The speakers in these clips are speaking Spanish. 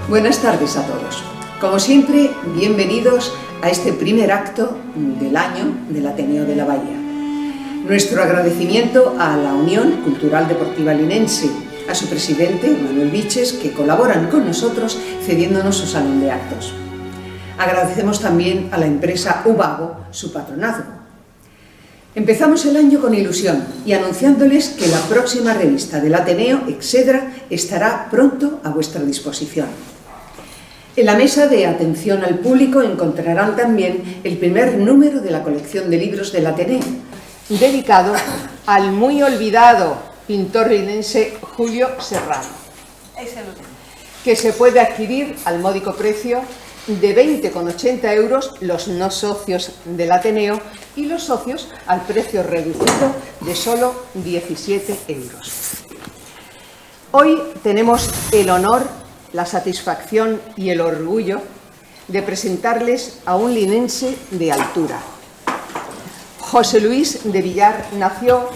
Buenas tardes a todos. Como siempre, bienvenidos a este primer acto del año del Ateneo de la Bahía. Nuestro agradecimiento a la Unión Cultural Deportiva Linense, a su presidente, Manuel Viches, que colaboran con nosotros cediéndonos su salón de actos. Agradecemos también a la empresa Ubago su patronazgo. Empezamos el año con ilusión y anunciándoles que la próxima revista del Ateneo, Exedra, estará pronto a vuestra disposición. En la mesa de atención al público encontrarán también el primer número de la colección de libros del Ateneo, dedicado al muy olvidado pintor linense Julio Serrano, que se puede adquirir al módico precio de 20,80 € los no socios del Ateneo y los socios al precio reducido de solo 17 €. Hoy tenemos el honor, la satisfacción y el orgullo de presentarles a un linense de altura. José Luis de Villar nació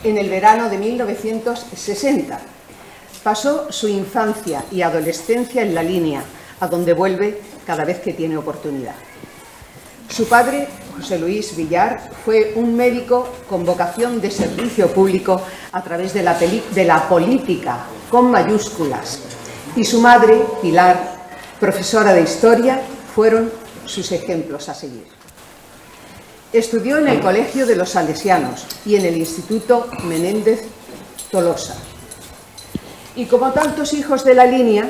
en el verano de 1960. Pasó su infancia y adolescencia en La Línea, a donde vuelve cada vez que tiene oportunidad. Su padre, José Luis Villar, fue un médico con vocación de servicio público a través de la política, con mayúsculas, y su madre, Pilar, profesora de historia, fueron sus ejemplos a seguir. Estudió en el Colegio de los Salesianos y en el Instituto Menéndez Tolosa. Y como tantos hijos de La Línea,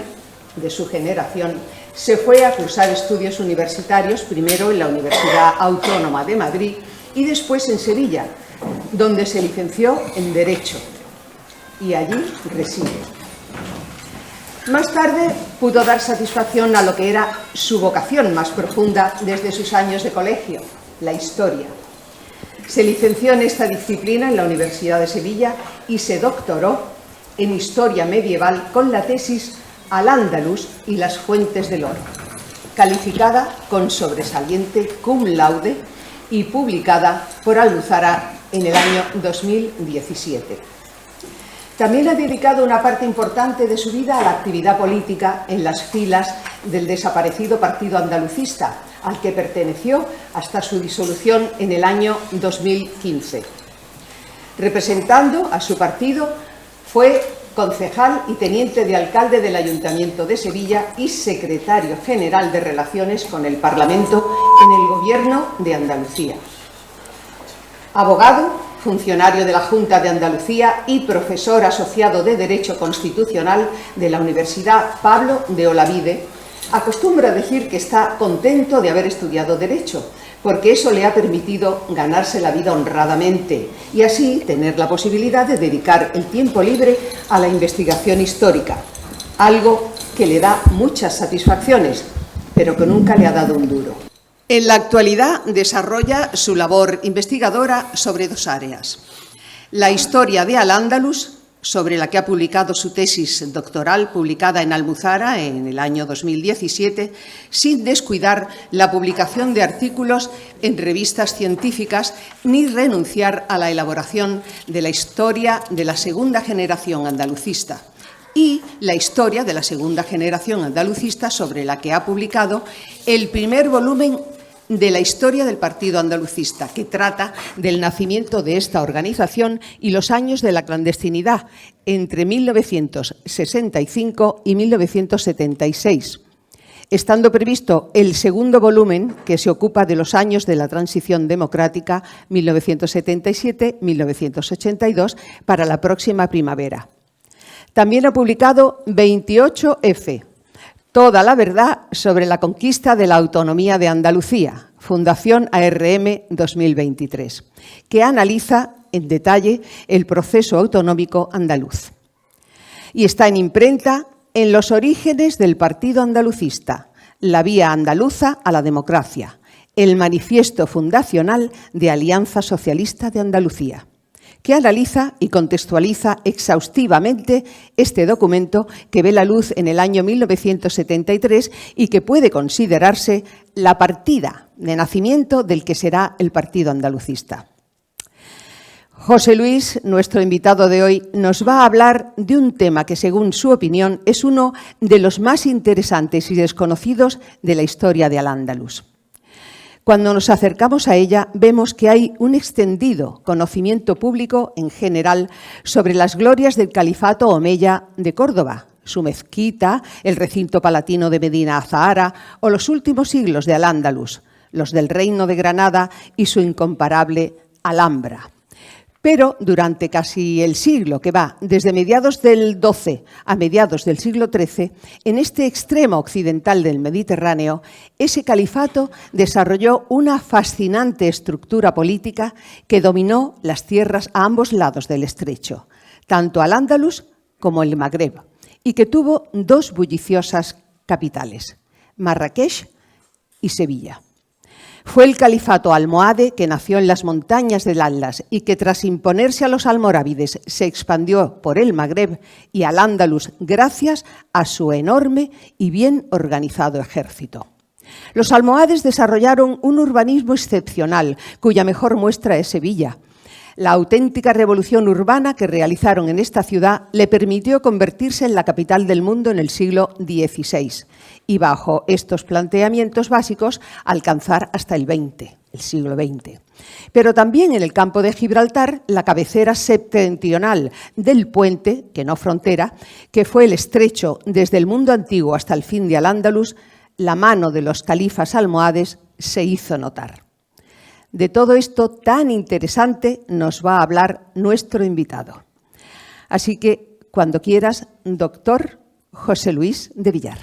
de su generación, se fue a cursar estudios universitarios, primero en la Universidad Autónoma de Madrid y después en Sevilla, donde se licenció en Derecho, y allí reside. Más tarde pudo dar satisfacción a lo que era su vocación más profunda desde sus años de colegio, la historia. Se licenció en esta disciplina en la Universidad de Sevilla y se doctoró en Historia Medieval con la tesis Al-Ándalus y las fuentes del oro, calificada con sobresaliente cum laude y publicada por Almuzara en el año 2017. También ha dedicado una parte importante de su vida a la actividad política en las filas del desaparecido Partido Andalucista, al que perteneció hasta su disolución en el año 2015. Representando a su partido, fue concejal y teniente de alcalde del Ayuntamiento de Sevilla y secretario general de Relaciones con el Parlamento en el Gobierno de Andalucía. Abogado, funcionario de la Junta de Andalucía y profesor asociado de Derecho Constitucional de la Universidad Pablo de Olavide, Acostumbra decir que está contento de haber estudiado Derecho, porque eso le ha permitido ganarse la vida honradamente y así tener la posibilidad de dedicar el tiempo libre a la investigación histórica, algo que le da muchas satisfacciones, pero que nunca le ha dado un duro. En la actualidad desarrolla su labor investigadora sobre dos áreas: la historia de Al-Ándalus, sobre la que ha publicado su tesis doctoral publicada en Almuzara en el año 2017, sin descuidar la publicación de artículos en revistas científicas ni renunciar a la elaboración de la historia de la segunda generación andalucista y la historia de la segunda generación andalucista, sobre la que ha publicado el primer volumen de la historia del Partido Andalucista, que trata del nacimiento de esta organización y los años de la clandestinidad entre 1965 y 1976, estando previsto el segundo volumen, que se ocupa de los años de la transición democrática 1977-1982, para la próxima primavera. También ha publicado 28F, Toda la verdad sobre la conquista de la autonomía de Andalucía, Fundación ARM 2023, que analiza en detalle el proceso autonómico andaluz. Y está en imprenta En los orígenes del Partido Andalucista, la vía andaluza a la democracia, el manifiesto fundacional de Alianza Socialista de Andalucía, que analiza y contextualiza exhaustivamente este documento que ve la luz en el año 1973 y que puede considerarse la partida de nacimiento del que será el Partido Andalucista. José Luis, nuestro invitado de hoy, nos va a hablar de un tema que, según su opinión, es uno de los más interesantes y desconocidos de la historia de Al-Ándalus. Cuando nos acercamos a ella, vemos que hay un extendido conocimiento público en general sobre las glorias del califato omeya de Córdoba, su mezquita, el recinto palatino de Medina Azahara o los últimos siglos de Al-Ándalus, los del Reino de Granada y su incomparable Alhambra. Pero durante casi el siglo que va, desde mediados del XII a mediados del siglo XIII, en este extremo occidental del Mediterráneo, ese califato desarrolló una fascinante estructura política que dominó las tierras a ambos lados del estrecho, tanto Al-Ándalus como el Magreb, y que tuvo dos bulliciosas capitales, Marrakech y Sevilla. Fue el califato almohade, que nació en las montañas del Atlas y que, tras imponerse a los almorávides, se expandió por el Magreb y Al-Ándalus gracias a su enorme y bien organizado ejército. Los almohades desarrollaron un urbanismo excepcional, cuya mejor muestra es Sevilla. La auténtica revolución urbana que realizaron en esta ciudad le permitió convertirse en la capital del mundo en el siglo XVI y, bajo estos planteamientos básicos, alcanzar hasta el XX, el siglo XX. Pero también en el campo de Gibraltar, la cabecera septentrional del puente, que no frontera, que fue el estrecho desde el mundo antiguo hasta el fin de Al-Ándalus, la mano de los califas almohades se hizo notar. De todo esto tan interesante nos va a hablar nuestro invitado. Así que, cuando quieras, doctor José Luis de Villar.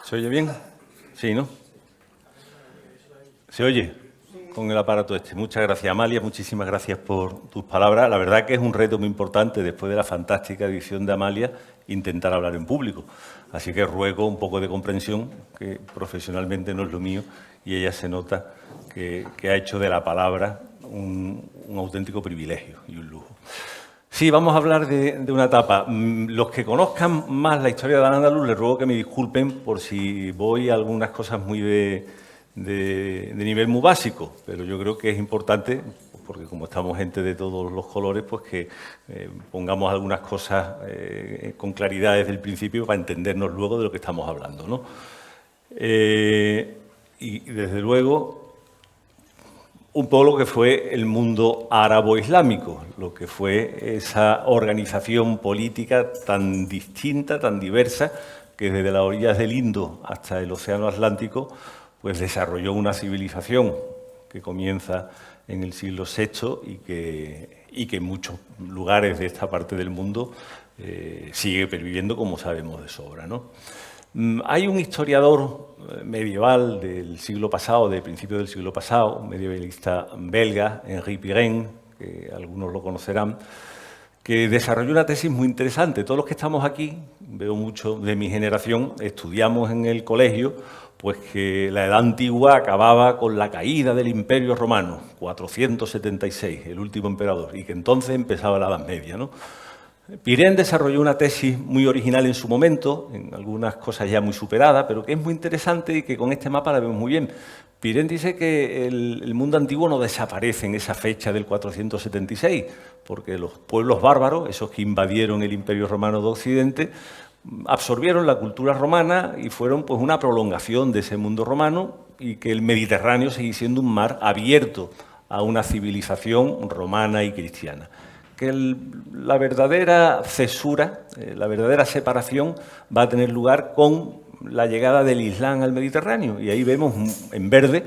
¿Se oye bien? Sí, ¿no? ¿Se oye? Con el aparato este. Muchas gracias, Amalia. Muchísimas gracias por tus palabras. La verdad que es un reto muy importante, después de la fantástica edición de Amalia, intentar hablar en público. Así que ruego un poco de comprensión, que profesionalmente no es lo mío, y ella se nota que ha hecho de la palabra un auténtico privilegio y un lujo. Sí, vamos a hablar de una etapa. Los que conozcan más la historia de Al-Ándalus, les ruego que me disculpen por si voy a algunas cosas muy de nivel muy básico, pero yo creo que es importante, porque como estamos gente de todos los colores, pues que pongamos algunas cosas con claridad desde el principio para entendernos luego de lo que estamos hablando, ¿no? Y desde luego, un poco lo que fue el mundo árabo-islámico, lo que fue esa organización política tan distinta, tan diversa, que desde las orillas del Indo hasta el Océano Atlántico, pues desarrolló una civilización que comienza en el siglo VI y que en muchos lugares de esta parte del mundo sigue perviviendo, como sabemos de sobra, ¿no? Hay un historiador medieval del siglo pasado, de principios del siglo pasado, un medievalista belga, Henri Pirenne, que algunos lo conocerán, que desarrolló una tesis muy interesante. Todos los que estamos aquí, veo mucho de mi generación, estudiamos en el colegio, pues que la Edad Antigua acababa con la caída del Imperio Romano, 476, el último emperador, y que entonces empezaba la Edad Media, ¿no? Pirenne desarrolló una tesis muy original en su momento, en algunas cosas ya muy superadas, pero que es muy interesante y que con este mapa la vemos muy bien. Pirenne dice que el mundo antiguo no desaparece en esa fecha del 476, porque los pueblos bárbaros, esos que invadieron el Imperio Romano de Occidente, absorbieron la cultura romana y fueron pues una prolongación de ese mundo romano, y que el Mediterráneo sigue siendo un mar abierto a una civilización romana y cristiana. Que la verdadera cesura, la verdadera separación va a tener lugar con la llegada del Islam al Mediterráneo. Y ahí vemos en verde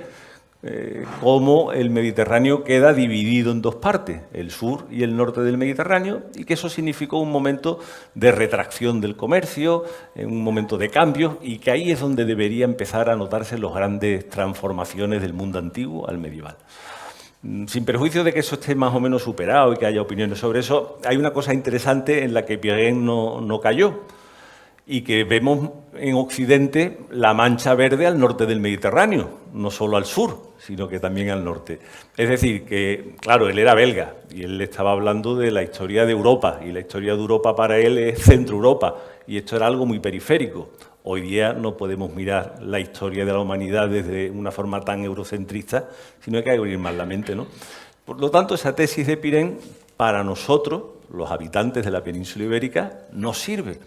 cómo el Mediterráneo queda dividido en dos partes, el sur y el norte del Mediterráneo, y que eso significó un momento de retracción del comercio, un momento de cambios, y que ahí es donde debería empezar a notarse las grandes transformaciones del mundo antiguo al medieval. Sin perjuicio de que eso esté más o menos superado y que haya opiniones sobre eso, hay una cosa interesante en la que Pirenne no cayó, y que vemos en Occidente la mancha verde al norte del Mediterráneo, no solo al sur, sino que también al norte. Es decir, que, claro, él era belga y él estaba hablando de la historia de Europa, y la historia de Europa para él es Centro Europa, y esto era algo muy periférico. Hoy día no podemos mirar la historia de la humanidad desde una forma tan eurocentrista, sino que hay que abrir más la mente, ¿no? Por lo tanto, esa tesis de Pirenne, para nosotros, los habitantes de la península ibérica, no sirve.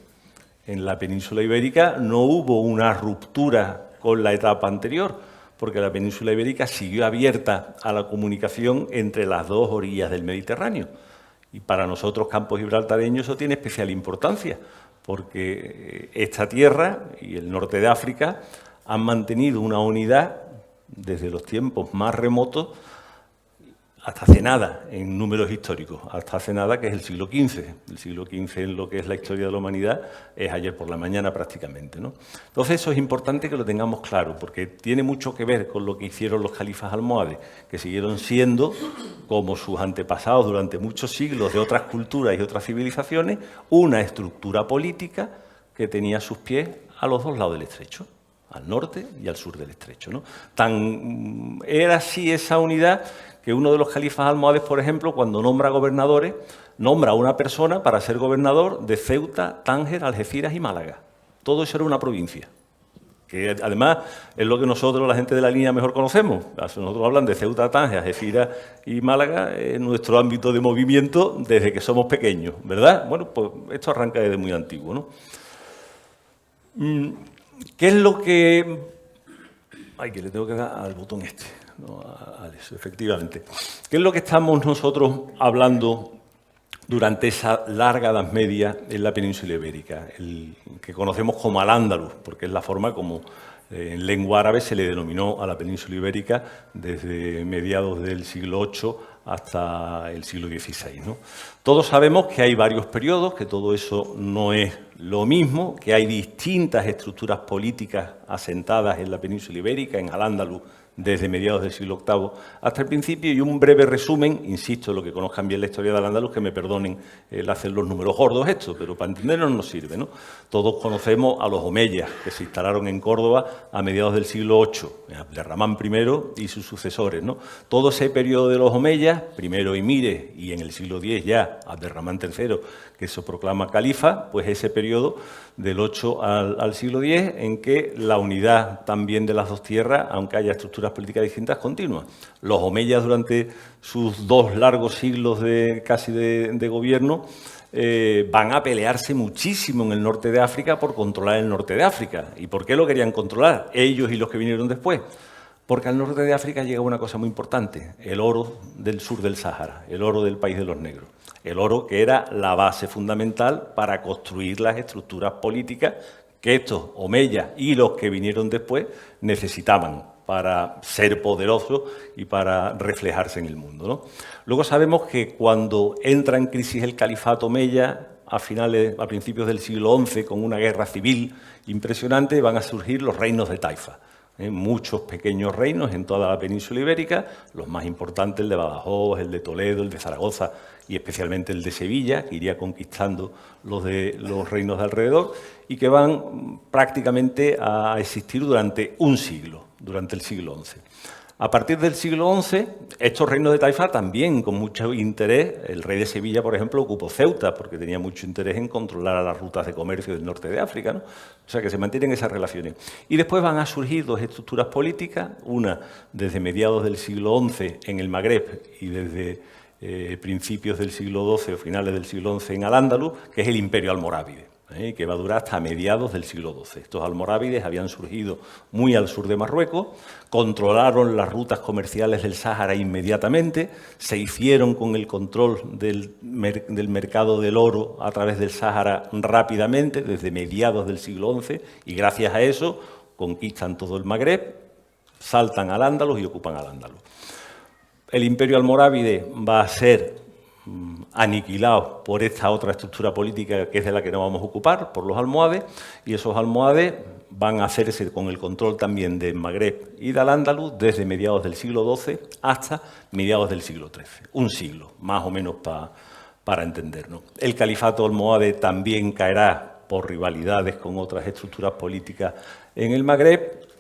En la península ibérica no hubo una ruptura con la etapa anterior, porque la península ibérica siguió abierta a la comunicación entre las dos orillas del Mediterráneo. Y para nosotros, campos gibraltareños, eso tiene especial importancia, porque esta tierra y el norte de África han mantenido una unidad desde los tiempos más remotos hasta hace nada, en números históricos, hasta hace nada, que es el siglo XV. El siglo XV en lo que es la historia de la humanidad es ayer por la mañana prácticamente, ¿no? Entonces eso es importante que lo tengamos claro, porque tiene mucho que ver con lo que hicieron los califas almohades, que siguieron siendo, como sus antepasados durante muchos siglos de otras culturas y otras civilizaciones, una estructura política que tenía sus pies a los dos lados del estrecho, al norte y al sur del estrecho, ¿no? Era así esa unidad que uno de los califas almohades, por ejemplo, cuando nombra gobernadores, nombra a una persona para ser gobernador de Ceuta, Tánger, Algeciras y Málaga. Todo eso era una provincia, que además es lo que nosotros, la gente de la línea, mejor conocemos. Nosotros hablan de Ceuta, Tánger, Algeciras y Málaga en nuestro ámbito de movimiento desde que somos pequeños, ¿verdad? Bueno, pues esto arranca desde muy antiguo, ¿no? ¿Qué es lo que...? Ay, que le tengo que dar al botón este. No, a eso, efectivamente. ¿Qué es lo que estamos nosotros hablando durante esa larga Edad Media en la península ibérica? El que conocemos como al-Ándalus, porque es la forma como en lengua árabe se le denominó a la península ibérica desde mediados del siglo VIII hasta el siglo XVI, ¿no? Todos sabemos que hay varios periodos, que todo eso no es lo mismo, que hay distintas estructuras políticas asentadas en la península ibérica, en al-Ándalus, desde mediados del siglo VIII hasta el principio, y un breve resumen, insisto, los que conozcan bien la historia del Al-Ándalus, que me perdonen el hacer los números gordos esto, pero para entendernos nos sirve, ¿no? Todos conocemos a los omeyas, que se instalaron en Córdoba a mediados del siglo VIII, Abderramán I y sus sucesores, ¿no? Todo ese periodo de los omeyas, primero emires y en el siglo X ya Abderramán III, que se proclama califa, pues ese periodo del 8 al siglo X, en que la unidad también de las dos tierras, aunque haya estructuras políticas distintas, continúa. Los omeyas, durante sus dos largos siglos casi de gobierno, van a pelearse muchísimo en el norte de África por controlar el norte de África. ¿Y por qué lo querían controlar ellos y los que vinieron después? Porque al norte de África llega una cosa muy importante, el oro del sur del Sáhara, el oro del país de los negros. El oro que era la base fundamental para construir las estructuras políticas que estos omeyas y los que vinieron después necesitaban. para ser poderoso y para reflejarse en el mundo, ¿no? Luego sabemos que cuando entra en crisis el califato omeya, a principios del siglo XI, con una guerra civil impresionante, van a surgir los reinos de Taifa. Muchos pequeños reinos en toda la península ibérica, los más importantes, el de Badajoz, el de Toledo, el de Zaragoza y especialmente el de Sevilla, que iría conquistando los reinos de alrededor, y que van prácticamente a existir durante un siglo, durante el siglo XI. A partir del siglo XI, estos reinos de Taifa también, con mucho interés, el rey de Sevilla, por ejemplo, ocupó Ceuta, porque tenía mucho interés en controlar las rutas de comercio del norte de África, ¿no? O sea, que se mantienen esas relaciones. Y después van a surgir dos estructuras políticas, una desde mediados del siglo XI en el Magreb y desde principios del siglo XII o finales del siglo XI en Al-Ándalus, que es el Imperio Almorávide, que va a durar hasta mediados del siglo XII. Estos almorávides habían surgido muy al sur de Marruecos, controlaron las rutas comerciales del Sáhara inmediatamente, se hicieron con el control del mercado del oro a través del Sáhara rápidamente, desde mediados del siglo XI, y gracias a eso conquistan todo el Magreb, saltan al Ándalus y ocupan al Ándalus. El Imperio Almorávide va a ser aniquilado por esta otra estructura política que es de la que nos vamos a ocupar, por los almohades, y esos almohades van a hacerse con el control también del Magreb y del Al-Ándalus desde mediados del siglo XII hasta mediados del siglo XIII. Un siglo, más o menos para entendernos. El califato almohade también caerá por rivalidades con otras estructuras políticas en el Magreb,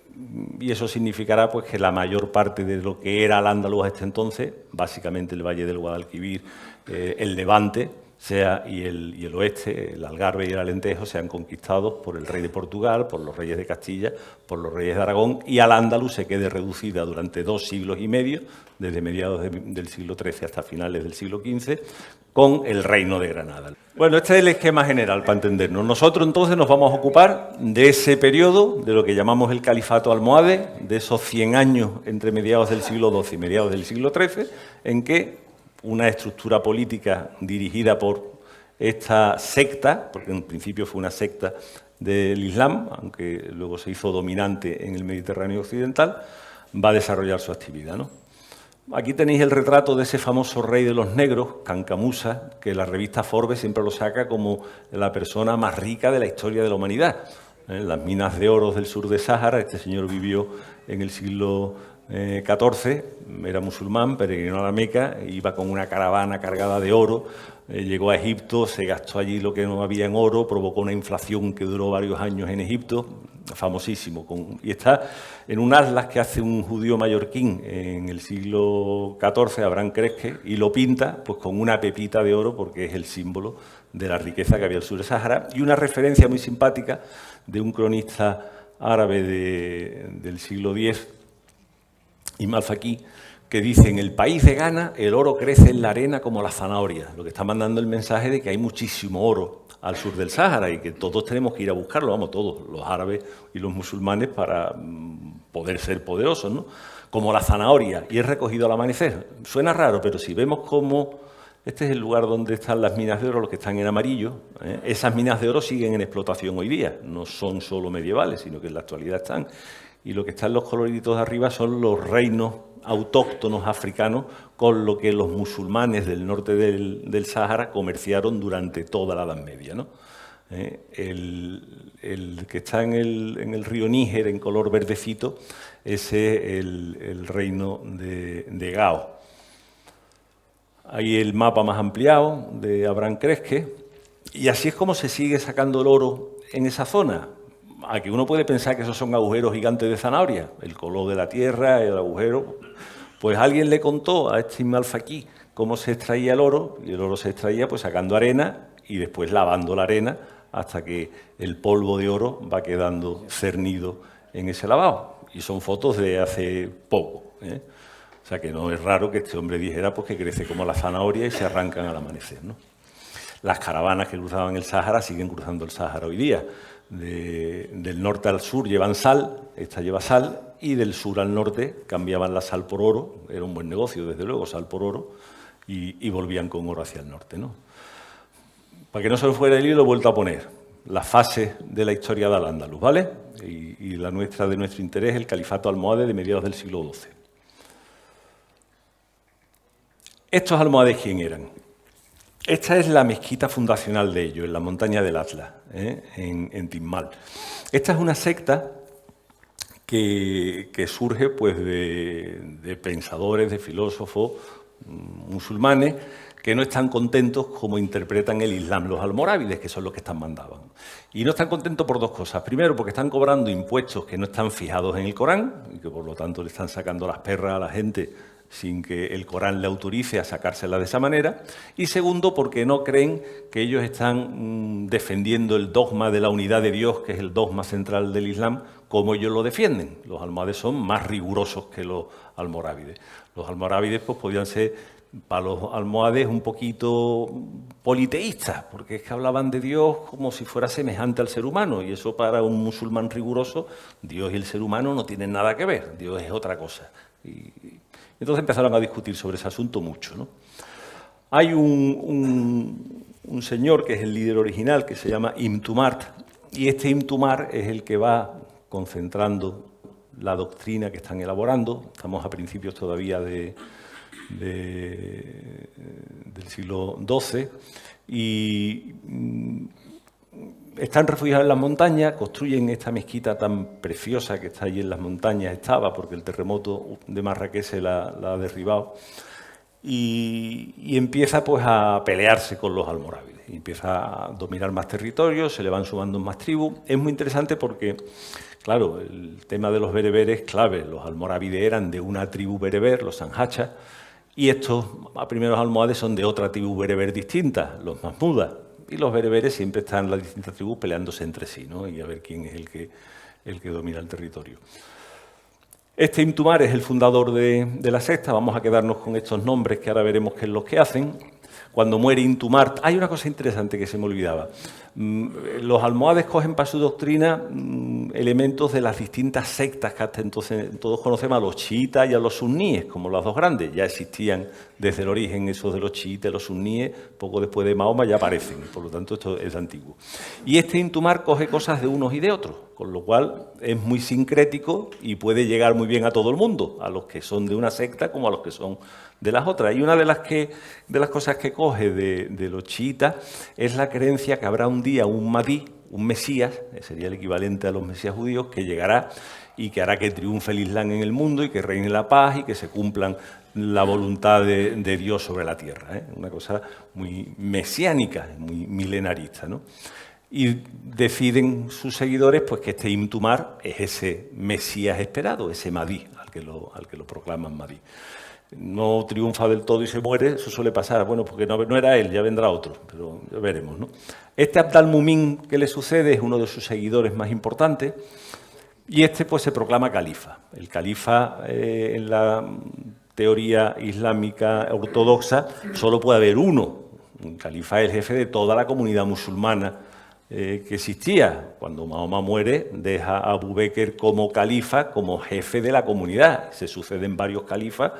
y eso significará pues, que la mayor parte de lo que era Al-Ándalus hasta entonces, básicamente el Valle del Guadalquivir, el Levante y el oeste, el Algarve y el Alentejo, sean conquistados por el rey de Portugal, por los reyes de Castilla, por los reyes de Aragón, y Al-Ándalus se quede reducida durante 2 siglos y medio, desde mediados del siglo XIII hasta finales del siglo XV, con el reino de Granada. Bueno, este es el esquema general para entendernos. Nosotros entonces nos vamos a ocupar de ese periodo, de lo que llamamos el califato almohade, de esos 100 años entre mediados del siglo XII y mediados del siglo XIII, en que una estructura política dirigida por esta secta, porque en principio fue una secta del Islam, aunque luego se hizo dominante en el Mediterráneo occidental, va a desarrollar su actividad, ¿no? Aquí tenéis el retrato de ese famoso rey de los negros, Cancamusa, que la revista Forbes siempre lo saca como la persona más rica de la historia de la humanidad. En las minas de oro del sur de Sáhara, este señor vivió en el siglo XIV, era musulmán, peregrinó a la Meca, iba con una caravana cargada de oro, llegó a Egipto, se gastó allí lo que no había en oro, provocó una inflación que duró varios años en Egipto, famosísimo, y está en un atlas que hace un judío mallorquín en el siglo XIV, Abraham Cresque, y lo pinta pues con una pepita de oro porque es el símbolo de la riqueza que había al sur de Sáhara, y una referencia muy simpática de un cronista árabe del siglo X, Imam al-Faqih, que dice: en el país de Ghana el oro crece en la arena como la zanahoria. Lo que está mandando el mensaje de que hay muchísimo oro al sur del Sáhara y que todos tenemos que ir a buscarlo, vamos, todos, los árabes y los musulmanes, para poder ser poderosos, ¿no? Como la zanahoria, y es recogido al amanecer. Suena raro, pero si vemos cómo este es el lugar donde están las minas de oro, los que están en amarillo, esas minas de oro siguen en explotación hoy día, no son solo medievales, sino que en la actualidad están. Y lo que está en los coloriditos de arriba son los reinos autóctonos africanos con lo que los musulmanes del norte del Sáhara comerciaron durante toda la Edad Media, ¿no? El que está en el río Níger, en color verdecito, ese es el reino de Gao. Ahí el mapa más ampliado de Abraham Cresque, y así es como se sigue sacando el oro en esa zona. Aquí uno puede pensar que esos son agujeros gigantes de zanahoria, el color de la tierra, el agujero. Pues alguien le contó a este Imam al-Faqih cómo se extraía el oro, y el oro se extraía pues sacando arena y después lavando la arena hasta que el polvo de oro va quedando cernido en ese lavado. Y son fotos de hace poco, ¿eh? O sea que no es raro que este hombre dijera pues que crece como la zanahoria y se arrancan al amanecer, ¿no? Las caravanas que cruzaban el Sáhara siguen cruzando el Sáhara hoy día. Del norte al sur llevan sal, esta lleva sal, y del sur al norte cambiaban la sal por oro, era un buen negocio, desde luego, sal por oro, y volvían con oro hacia el norte, ¿no? Para que no se me fuera el hilo, lo he vuelto a poner. las fases de la historia de Al-Ándalus, ¿vale? Y la nuestra, de nuestro interés, el califato almohade de mediados del siglo XII. ¿Estos almohades quién eran? Esta es la mezquita fundacional de ellos, en la montaña del Atlas, en Tismal. Esta es una secta que surge pues, de pensadores, de filósofos musulmanes que no están contentos como interpretan el Islam los almorávides, que son los que están mandaban. Y no están contentos por dos cosas. Primero, porque están cobrando impuestos que no están fijados en el Corán y que por lo tanto le están sacando las perras a la gente sin que el Corán le autorice a sacárselas de esa manera. Y segundo, porque no creen que ellos están defendiendo el dogma de la unidad de Dios, que es el dogma central del Islam, como ellos lo defienden. Los almohades son más rigurosos que los almorávides. Los almorávides pues, podían ser para los almohades un poquito politeístas, porque es que hablaban de Dios como si fuera semejante al ser humano, y eso para un musulmán riguroso, Dios y el ser humano no tienen nada que ver, Dios es otra cosa. Y entonces empezaron a discutir sobre ese asunto mucho, ¿no? Hay un señor que es el líder original, que se llama Ibn Tumart, y este Ibn Tumart es el que va concentrando la doctrina que están elaborando. Estamos a principios todavía del siglo XII, y están refugiados en las montañas, construyen esta mezquita tan preciosa que está allí en las montañas, porque el terremoto de Marrakech se la ha derribado, y empieza pues a pelearse con los almorávides, y empieza a dominar más territorios, se le van sumando más tribus. Es muy interesante porque, claro, el tema de los bereberes es clave. Los almorávides eran de una tribu bereber, los sanhachas, y estos primeros almohades son de otra tribu bereber distinta, los mahmudas. Y los bereberes siempre están las distintas tribus peleándose entre sí, ¿no? Y a ver quién es el que domina el territorio. Este Ibn Tumart es el fundador de la secta. Vamos a quedarnos con estos nombres que ahora veremos qué es lo que hacen. Cuando muere Ibn Tumart, hay una cosa interesante que se me olvidaba. Los almohades cogen para su doctrina elementos de las distintas sectas que hasta entonces todos conocemos, a los chiitas y a los suníes, como las dos grandes. Ya existían desde el origen esos de los chiitas y los suníes, poco después de Mahoma ya aparecen, por lo tanto esto es antiguo. Y este Ibn Tumart coge cosas de unos y de otros, con lo cual es muy sincrético y puede llegar muy bien a todo el mundo, a los que son de una secta como a los que son de las otras. Y una de las cosas que coge de los chiitas es la creencia que habrá un día un Mahdi, un Mesías, sería el equivalente a los Mesías judíos, que llegará y que hará que triunfe el Islam en el mundo y que reine la paz y que se cumplan la voluntad de Dios sobre la tierra, ¿eh? Una cosa muy mesiánica, muy milenarista, ¿no? Y deciden sus seguidores pues, que este Ibn Tumart es ese Mesías esperado, ese Mahdi, al que lo proclaman Mahdi. No triunfa del todo y se muere, eso suele pasar, bueno, porque no era él, ya vendrá otro, pero ya veremos, ¿no? Este Abd al-Mumin que le sucede es uno de sus seguidores más importantes, y este pues se proclama califa. El califa en la teoría islámica ortodoxa solo puede haber uno. Un califa es el jefe de toda la comunidad musulmana que existía. Cuando Mahoma muere, deja a Abu Bakr como califa, como jefe de la comunidad. Se suceden varios califas,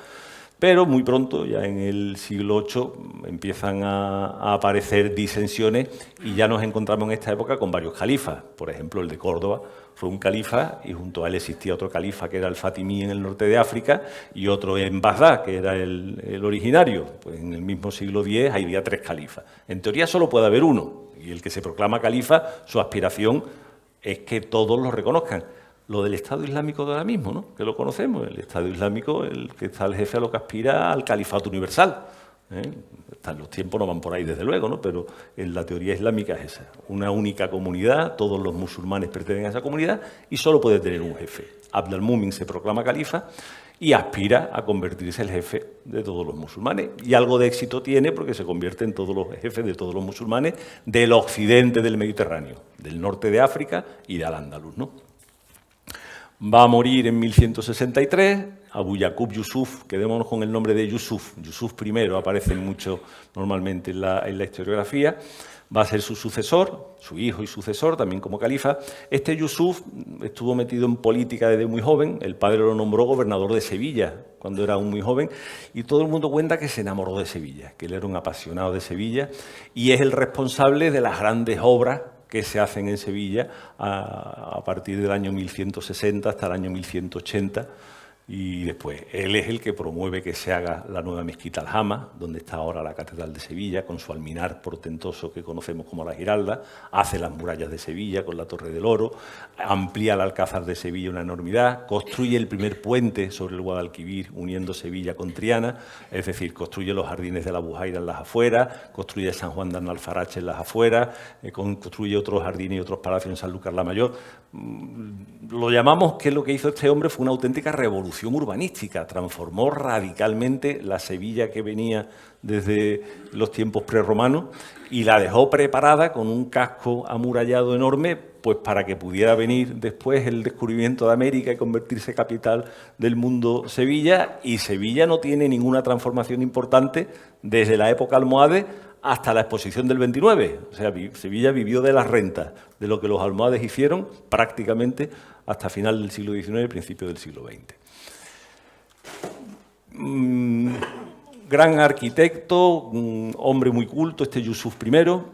pero muy pronto, ya en el siglo VIII, empiezan a aparecer disensiones y ya nos encontramos en esta época con varios califas. Por ejemplo, el de Córdoba fue un califa y junto a él existía otro califa que era el Fatimí en el norte de África y otro en Bagdad, que era el originario. Pues en el mismo siglo X había 3 califas. En teoría solo puede haber uno, y el que se proclama califa, su aspiración es que todos lo reconozcan. Lo del Estado Islámico de ahora mismo, ¿no? Que lo conocemos, el Estado Islámico, el que está el jefe a lo que aspira al califato universal. Los tiempos no van por ahí, desde luego, ¿no? Pero en la teoría islámica es esa. Una única comunidad, todos los musulmanes pertenecen a esa comunidad y solo puede tener un jefe. Abd al-Mumin se proclama califa y aspira a convertirse en el jefe de todos los musulmanes. Y algo de éxito tiene porque se convierte en todos los jefes de todos los musulmanes del occidente del Mediterráneo, del norte de África y de Al-Ándalus, ¿no? Va a morir en 1163, Abu Yaqub Yusuf, quedémonos con el nombre de Yusuf. Yusuf I aparece mucho normalmente en la historiografía. Va a ser su sucesor, su hijo y sucesor, también como califa. Este Yusuf estuvo metido en política desde muy joven. El padre lo nombró gobernador de Sevilla cuando era aún muy joven. Y todo el mundo cuenta que se enamoró de Sevilla, que él era un apasionado de Sevilla. Y es el responsable de las grandes obras que se hacen en Sevilla a partir del año 1160 hasta el año 1180. Y después, él es el que promueve que se haga la nueva mezquita Aljama, donde está ahora la Catedral de Sevilla, con su alminar portentoso que conocemos como la Giralda, hace las murallas de Sevilla con la Torre del Oro, amplía el Alcázar de Sevilla una enormidad, construye el primer puente sobre el Guadalquivir uniendo Sevilla con Triana, es decir, construye los jardines de la Bujaira en las afueras, construye San Juan de Analfarache en las afueras, construye otros jardines y otros palacios en Sanlúcar la Mayor. Lo llamamos que lo que hizo este hombre fue una auténtica revolución urbanística, transformó radicalmente la Sevilla que venía desde los tiempos prerromanos y la dejó preparada con un casco amurallado enorme, pues para que pudiera venir después el descubrimiento de América y convertirse capital del mundo Sevilla, y Sevilla no tiene ninguna transformación importante desde la época almohade hasta la exposición del 29. O sea, Sevilla vivió de las rentas, de lo que los almohades hicieron prácticamente hasta final del siglo XIX y principio del siglo XX. Gran arquitecto, un hombre muy culto, Yusuf I,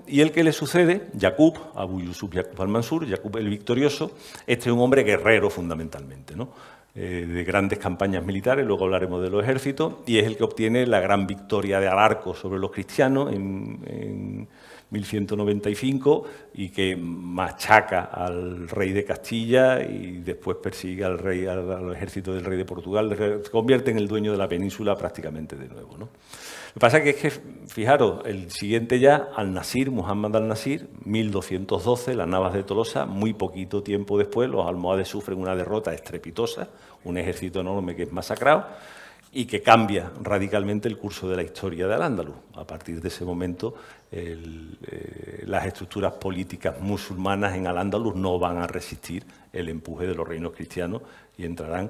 y el que le sucede, Yaqub, Abu Yusuf Yaqub al-Mansur, Yaqub el Victorioso. Este es un hombre guerrero fundamentalmente, ¿no? De grandes campañas militares, luego hablaremos de los ejércitos, y es el que obtiene la gran victoria de Alarco sobre los cristianos en 1195 y que machaca al rey de Castilla y después persigue al ejército del rey de Portugal, se convierte en el dueño de la península prácticamente de nuevo, ¿no? Lo que pasa es que, fijaros, el siguiente ya, Al-Nasir, Muhammad Al-Nasir, 1212, las Navas de Tolosa, muy poquito tiempo después, los almohades sufren una derrota estrepitosa, un ejército enorme que es masacrado y que cambia radicalmente el curso de la historia de Al-Ándalus. A partir de ese momento, las estructuras políticas musulmanas en Al-Ándalus no van a resistir el empuje de los reinos cristianos y entrarán,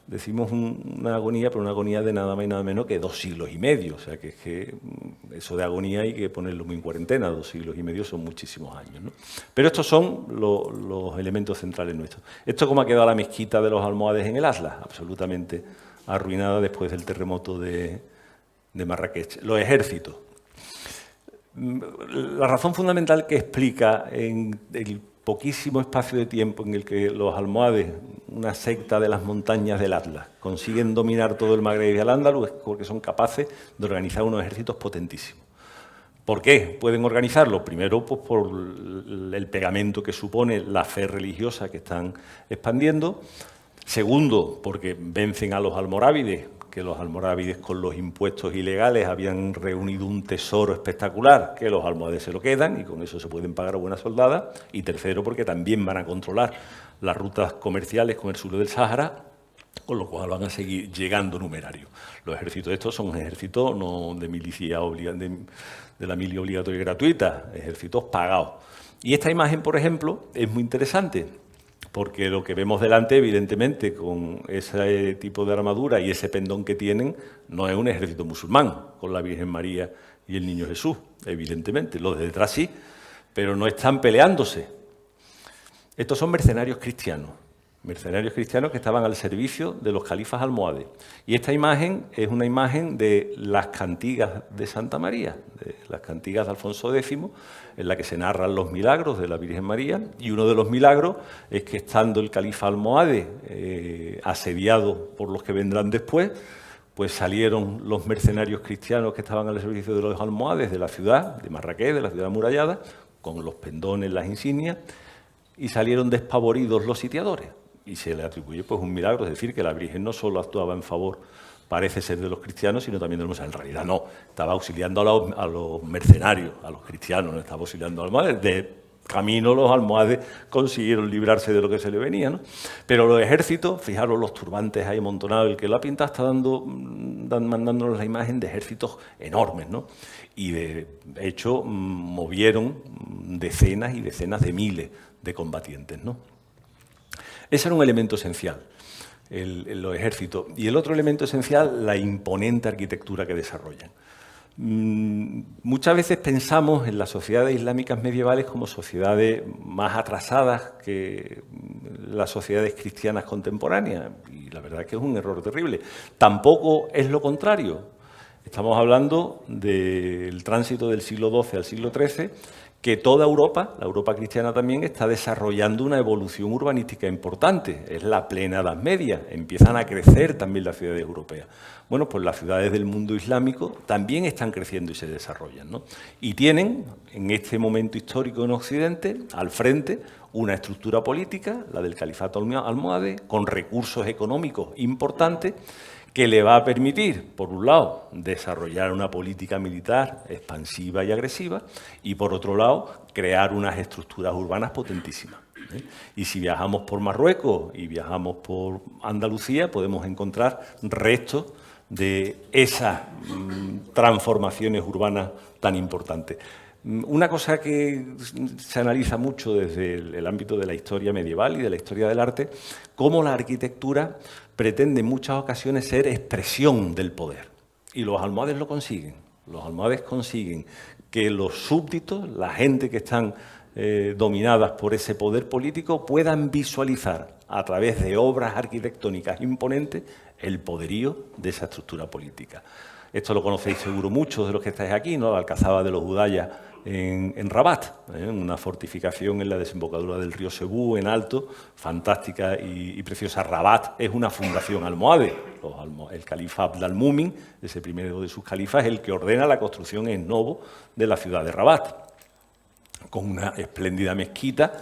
decimos una agonía, pero una agonía de nada más y nada menos que 2 siglos y medio. O sea, que es que eso de agonía hay que ponerlo muy en cuarentena, 2 siglos y medio son muchísimos años, ¿no? Pero estos son los elementos centrales nuestros. ¿Esto cómo ha quedado la mezquita de los almohades en el Atlas? Absolutamente arruinada después del terremoto de Marrakech. Los ejércitos. La razón fundamental que explica en el poquísimo espacio de tiempo en el que los almohades, una secta de las montañas del Atlas, consiguen dominar todo el Magreb y al-Ándalus, es porque son capaces de organizar unos ejércitos potentísimos. ¿Por qué pueden organizarlo? Primero, pues por el pegamento que supone la fe religiosa que están expandiendo. Segundo, porque vencen a los almorávides, que los almorávides con los impuestos ilegales habían reunido un tesoro espectacular, que los almohades se lo quedan y con eso se pueden pagar a buenas soldadas. Y tercero, porque también van a controlar las rutas comerciales con el sur del Sáhara, con lo cual van a seguir llegando numerarios. Los ejércitos estos son ejércitos no de milicia de la milia obligatoria y gratuita, ejércitos pagados. Y esta imagen, por ejemplo, es muy interesante, porque lo que vemos delante, evidentemente, con ese tipo de armadura y ese pendón que tienen, no es un ejército musulmán, con la Virgen María y el Niño Jesús, evidentemente. Los de detrás sí, pero no están peleándose. Estos son mercenarios cristianos que estaban al servicio de los califas almohades. Y esta imagen es una imagen de las cantigas de Santa María, de las cantigas de Alfonso X, en la que se narran los milagros de la Virgen María, y uno de los milagros es que estando el califa almohade asediado por los que vendrán después, pues salieron los mercenarios cristianos que estaban al servicio de los almohades de la ciudad, de Marrakech, de la ciudad amurallada, con los pendones, las insignias, y salieron despavoridos los sitiadores. Y se le atribuye pues un milagro, es decir, que la Virgen no solo actuaba en favor, parece ser, de los cristianos, sino también de los musulmanes. En realidad no, estaba auxiliando a los mercenarios, a los cristianos, no estaba auxiliando a los almohades. De camino los almohades consiguieron librarse de lo que se le venía, ¿no? Pero los ejércitos, fijaros los turbantes ahí amontonados, el que lo ha pintado está mandándonos la imagen de ejércitos enormes, ¿no? Y de hecho movieron decenas y decenas de miles de combatientes, ¿no? Ese era un elemento esencial, los ejércitos. Y el otro elemento esencial, la imponente arquitectura que desarrollan. Muchas veces pensamos en las sociedades islámicas medievales como sociedades más atrasadas que las sociedades cristianas contemporáneas. Y la verdad es que es un error terrible. Tampoco es lo contrario. Estamos hablando del tránsito del siglo XII al siglo XIII, que toda Europa, la Europa cristiana también, está desarrollando una evolución urbanística importante. Es la plena Edad Media, empiezan a crecer también las ciudades europeas. Bueno, pues las ciudades del mundo islámico también están creciendo y se desarrollan, ¿no? Y tienen, en este momento histórico en Occidente, al frente, una estructura política, la del califato almohade, con recursos económicos importantes, que le va a permitir, por un lado, desarrollar una política militar expansiva y agresiva, y por otro lado, crear unas estructuras urbanas potentísimas. Y si viajamos por Marruecos y viajamos por Andalucía, podemos encontrar restos de esas transformaciones urbanas tan importantes. Una cosa que se analiza mucho desde el ámbito de la historia medieval y de la historia del arte, cómo la arquitectura pretende en muchas ocasiones ser expresión del poder. Y los almohades lo consiguen. Los almohades consiguen que los súbditos, la gente que están dominadas por ese poder político, puedan visualizar a través de obras arquitectónicas imponentes el poderío de esa estructura política. Esto lo conocéis seguro muchos de los que estáis aquí, ¿no? La Alcazaba de los Udayas en Rabat, una fortificación en la desembocadura del río Cebú, en alto, fantástica y preciosa. Rabat es una fundación almohade. El califa Abd al-Mumin, ese primero de sus califas, es el que ordena la construcción en novo de la ciudad de Rabat, con una espléndida mezquita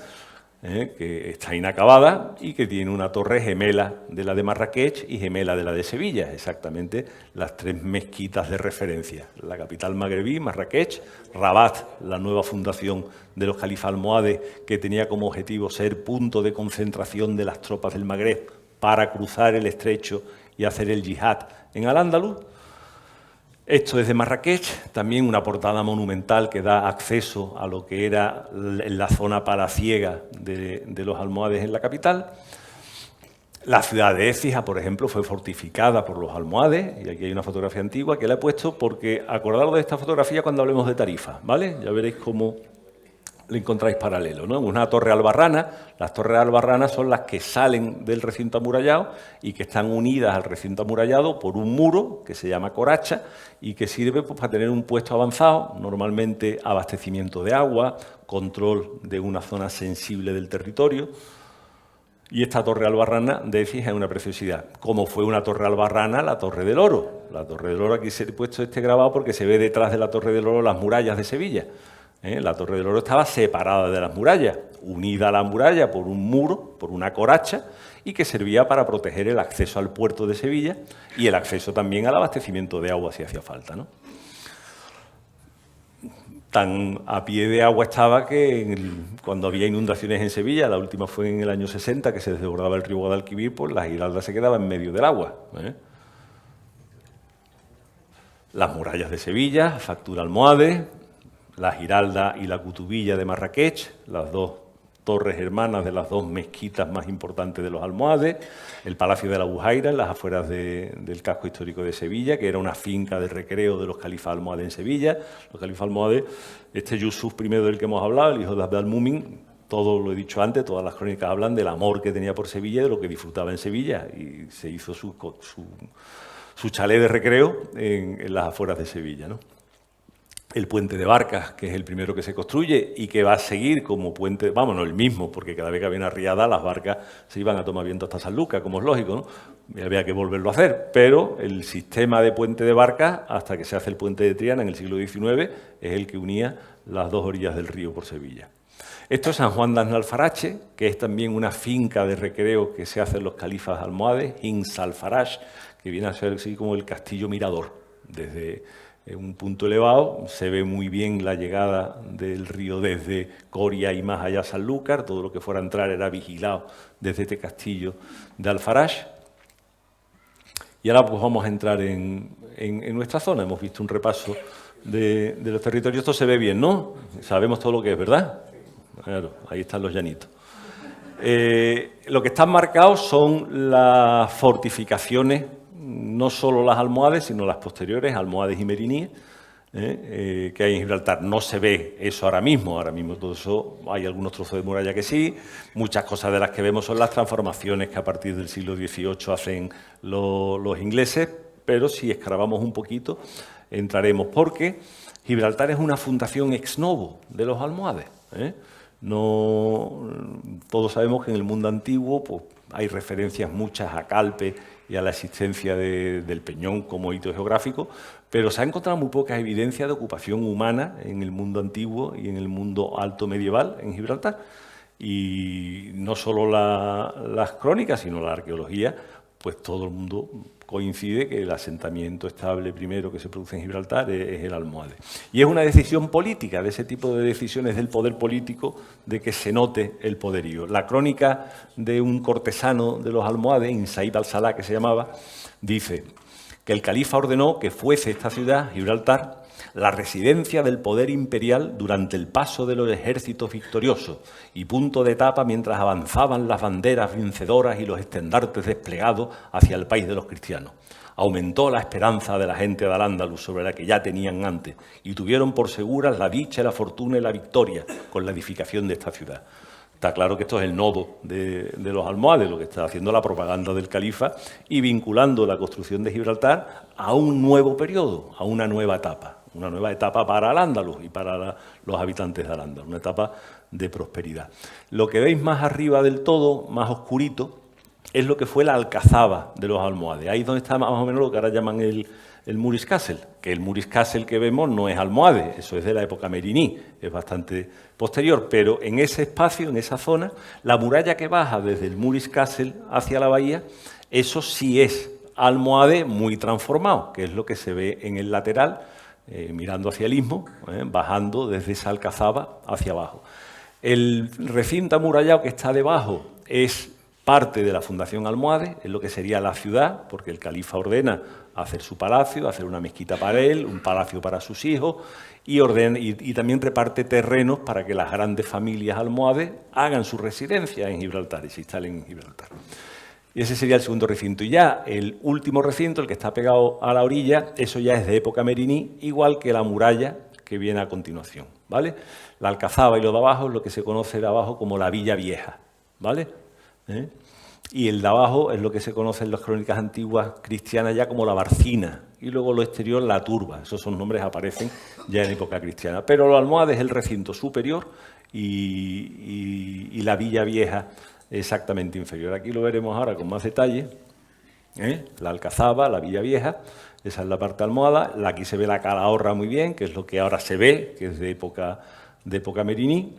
que está inacabada y que tiene una torre gemela de la de Marrakech y gemela de la de Sevilla, exactamente las tres mezquitas de referencia. La capital magrebí, Marrakech; Rabat, la nueva fundación de los califas almohades, que tenía como objetivo ser punto de concentración de las tropas del Magreb para cruzar el estrecho y hacer el yihad en Al-Ándalus. Esto es de Marrakech, también una portada monumental que da acceso a lo que era la zona palaciega de los almohades en la capital. La ciudad de Écija, por ejemplo, fue fortificada por los almohades, y aquí hay una fotografía antigua que la he puesto porque acordaros de esta fotografía cuando hablemos de Tarifa, ¿vale? Ya veréis cómo lo encontráis paralelo, ¿no? Una torre albarrana. Las torres albarranas son las que salen del recinto amurallado y que están unidas al recinto amurallado por un muro que se llama coracha y que sirve pues, para tener un puesto avanzado, normalmente abastecimiento de agua, control de una zona sensible del territorio. Y esta torre albarrana de Écija es una preciosidad, como fue una torre albarrana la Torre del Oro. La Torre del Oro, aquí se ha puesto este grabado porque se ve detrás de la Torre del Oro las murallas de Sevilla. La Torre del Oro estaba separada de las murallas, unida a la muralla por un muro, por una coracha, y que servía para proteger el acceso al puerto de Sevilla y el acceso también al abastecimiento de agua si hacía falta, ¿no? Tan a pie de agua estaba que cuando había inundaciones en Sevilla, la última fue en el año 60, que se desbordaba el río Guadalquivir, pues la Giralda se quedaba en medio del agua. Las murallas de Sevilla, factura almohade, la Giralda y la Cutubilla de Marrakech, las dos torres hermanas de las dos mezquitas más importantes de los almohades, el Palacio de la Bujaira, en las afueras del casco histórico de Sevilla, que era una finca de recreo de los califas almohades en Sevilla. Los califas almohades, este Yusuf I del que hemos hablado, el hijo de Abd al-Mumin, todo lo he dicho antes, todas las crónicas hablan del amor que tenía por Sevilla y de lo que disfrutaba en Sevilla, y se hizo su chalet de recreo en las afueras de Sevilla, ¿no? El puente de Barcas, que es el primero que se construye y que va a seguir como puente, vamos, no el mismo, porque cada vez que había una riada las barcas se iban a tomar viento hasta Sanlúcar, como es lógico, ¿no? Y había que volverlo a hacer, pero el sistema de puente de Barcas, hasta que se hace el puente de Triana en el siglo XIX, es el que unía las dos orillas del río por Sevilla. Esto es San Juan de Alfarache, que es también una finca de recreo que se hacen los califas almohades, Hins al-Faraj, que viene a ser así como el castillo mirador. Desde un punto elevado se ve muy bien la llegada del río desde Coria y más allá a Sanlúcar. Todo lo que fuera a entrar era vigilado desde este castillo de Alfaraj. Y ahora pues vamos a entrar en nuestra zona. Hemos visto un repaso de los territorios. Esto se ve bien, ¿no? Sabemos todo lo que es, ¿verdad? Claro, ahí están los llanitos. Lo que están marcados son las fortificaciones, no solo las almohades, sino las posteriores, almohades y meriníes, que hay en Gibraltar. No se ve eso ahora mismo todo eso, hay algunos trozos de muralla que sí, muchas cosas de las que vemos son las transformaciones que a partir del siglo XVIII hacen los ingleses, pero si escarbamos un poquito entraremos, porque Gibraltar es una fundación ex novo de los almohades. No, todos sabemos que en el mundo antiguo pues, hay referencias muchas a Calpe y a la existencia del Peñón como hito geográfico, pero se ha encontrado muy poca evidencia de ocupación humana en el mundo antiguo y en el mundo alto medieval en Gibraltar. Y no solo las crónicas, sino la arqueología, pues todo el mundo coincide que el asentamiento estable primero que se produce en Gibraltar es el almohade. Y es una decisión política, de ese tipo de decisiones del poder político, de que se note el poderío. La crónica de un cortesano de los almohades, Insaib al-Salah, que se llamaba, dice que el califa ordenó que fuese esta ciudad, Gibraltar, la residencia del poder imperial durante el paso de los ejércitos victoriosos y punto de etapa mientras avanzaban las banderas vencedoras y los estandartes desplegados hacia el país de los cristianos. Aumentó la esperanza de la gente de Al-Ándalus sobre la que ya tenían antes y tuvieron por seguras la dicha, la fortuna y la victoria con la edificación de esta ciudad. Está claro que esto es el nodo de los almohades, lo que está haciendo la propaganda del califa y vinculando la construcción de Gibraltar a un nuevo periodo, a una nueva etapa para Al-Ándalus y para los habitantes de Al-Ándalus, una etapa de prosperidad. Lo que veis más arriba del todo, más oscurito, es lo que fue la alcazaba de los almohades. Ahí es donde está más o menos lo que ahora llaman el Moorish Castle, que el Moorish Castle que vemos no es almohade, eso es de la época meriní, es bastante posterior, pero en ese espacio, en esa zona, la muralla que baja desde el Moorish Castle hacia la bahía, eso sí es almohade muy transformado, que es lo que se ve en el lateral, mirando hacia el istmo, bajando desde esa alcazaba hacia abajo. El recinto amurallado que está debajo es parte de la Fundación Almohade, es lo que sería la ciudad, porque el califa ordena hacer su palacio, hacer una mezquita para él, un palacio para sus hijos, y también reparte terrenos para que las grandes familias almohades hagan su residencia en Gibraltar y se instalen en Gibraltar. Y ese sería el segundo recinto. Y ya el último recinto, el que está pegado a la orilla, eso ya es de época meriní, igual que la muralla que viene a continuación, ¿vale? La alcazaba y lo de abajo es lo que se conoce de abajo como la Villa Vieja, ¿vale? Y el de abajo es lo que se conoce en las crónicas antiguas cristianas ya como la Barcina, y luego lo exterior la Turba. Esos son nombres que aparecen ya en época cristiana. Pero los almohades es el recinto superior y la Villa Vieja exactamente inferior. Aquí lo veremos ahora con más detalle. La alcazaba, la Villa Vieja, esa es la parte almohada. Aquí se ve la calahorra muy bien, que es lo que ahora se ve, que es de época meriní.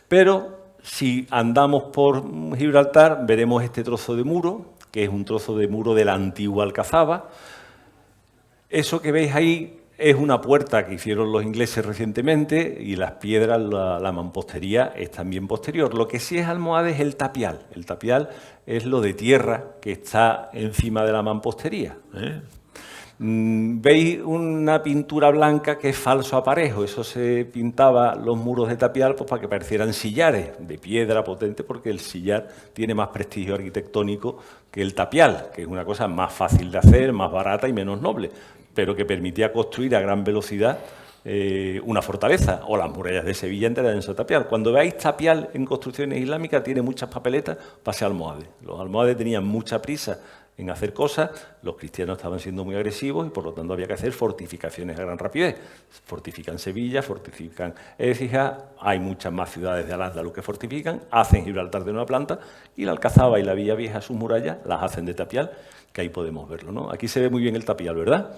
Pero si andamos por Gibraltar, veremos este trozo de muro, que es un trozo de muro de la antigua alcazaba. Eso que veis ahí es una puerta que hicieron los ingleses recientemente y las piedras, la mampostería es también posterior. Lo que sí es almohade es el tapial. El tapial es lo de tierra que está encima de la mampostería. Veis una pintura blanca que es falso aparejo. Eso se pintaba los muros de tapial pues, para que parecieran sillares de piedra potente, porque el sillar tiene más prestigio arquitectónico que el tapial, que es una cosa más fácil de hacer, más barata y menos noble, pero que permitía construir a gran velocidad una fortaleza, o las murallas de Sevilla enteras en su tapial. Cuando veáis tapial en construcciones islámicas, tiene muchas papeletas, pase almohades. Los almohades tenían mucha prisa en hacer cosas, los cristianos estaban siendo muy agresivos y por lo tanto había que hacer fortificaciones a gran rapidez. Fortifican Sevilla, fortifican Écija, hay muchas más ciudades de Al-Ándalus que fortifican, hacen Gibraltar de una planta y la Alcazaba y la Villa Vieja, sus murallas, las hacen de tapial, que ahí podemos verlo, ¿no? Aquí se ve muy bien el tapial, ¿verdad?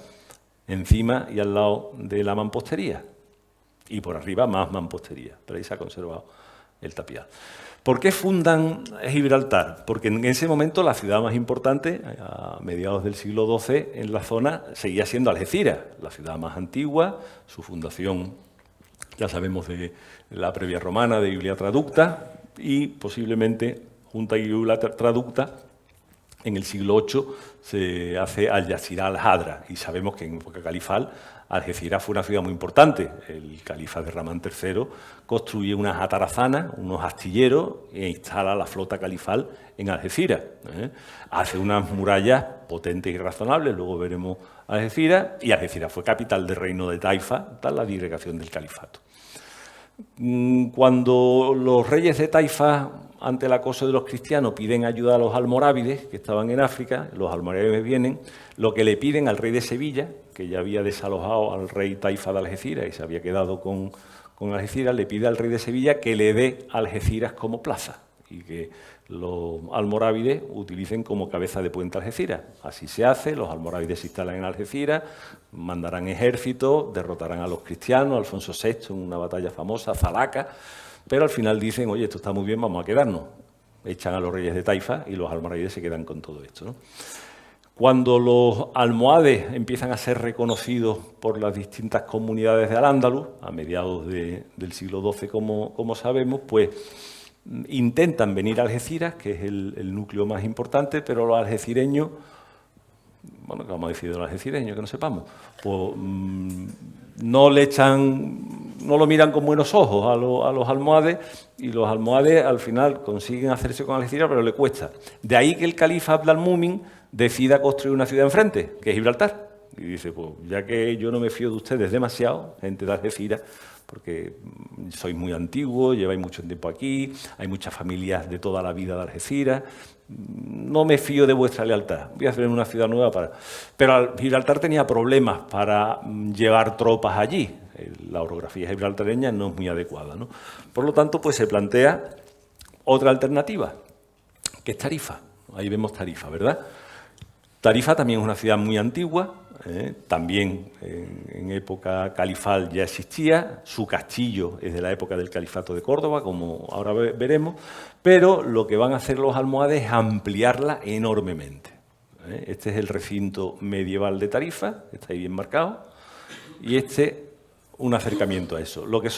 Encima y al lado de la mampostería y por arriba más mampostería, pero ahí se ha conservado el tapial. ¿Por qué fundan Gibraltar? Porque en ese momento la ciudad más importante, a mediados del siglo XII, en la zona, seguía siendo Algeciras, la ciudad más antigua, su fundación, ya sabemos, de la previa romana, de Iulia Traducta, y posiblemente, junto a Iulia Traducta, en el siglo VIII se hace Al-Jazira al-Hadra, y sabemos que en época califal Algeciras fue una ciudad muy importante. El califa de Ramán III construye unas atarazanas, unos astilleros, e instala la flota califal en Algeciras. Hace unas murallas potentes y razonables, luego veremos Algeciras, y Algeciras fue capital del reino de Taifa, tal la disgregación del califato. Cuando los reyes de Taifa ante el acoso de los cristianos, piden ayuda a los almorávides, que estaban en África. Los almorávides vienen, lo que le piden al rey de Sevilla, que ya había desalojado al rey Taifa de Algeciras y se había quedado con Algeciras, le pide al rey de Sevilla que le dé Algeciras como plaza y que los almorávides utilicen como cabeza de puente Algeciras. Así se hace, los almorávides se instalan en Algeciras, mandarán ejércitos, derrotarán a los cristianos, Alfonso VI en una batalla famosa, Zalaca, pero al final dicen, oye, esto está muy bien, vamos a quedarnos. Echan a los reyes de Taifa y los almorávides se quedan con todo esto, ¿no? Cuando los almohades empiezan a ser reconocidos por las distintas comunidades de Al-Ándalus, a mediados del siglo XII, como sabemos, pues intentan venir a Algeciras, que es el núcleo más importante, pero los algecireños, bueno, ¿qué vamos a decir de los algecireños que no sepamos? Pues no lo miran con buenos ojos a los almohades, y los almohades al final consiguen hacerse con Algeciras, pero le cuesta. De ahí que el califa Abd al-Mumin decida construir una ciudad enfrente, que es Gibraltar. Y dice, pues ya que yo no me fío de ustedes demasiado, gente de Algeciras, porque sois muy antiguos, lleváis mucho tiempo aquí, hay muchas familias de toda la vida de Algeciras, no me fío de vuestra lealtad, voy a hacer una ciudad nueva Pero Gibraltar tenía problemas para llevar tropas allí, la orografía gibraltareña no es muy adecuada, ¿no? Por lo tanto, pues se plantea otra alternativa, que es Tarifa. Ahí vemos Tarifa, ¿verdad? Tarifa también es una ciudad muy antigua, también en época califal ya existía, su castillo es de la época del califato de Córdoba, como ahora veremos, pero lo que van a hacer los almohades es ampliarla enormemente. Este es el recinto medieval de Tarifa, está ahí bien marcado, y un acercamiento a eso. Lo que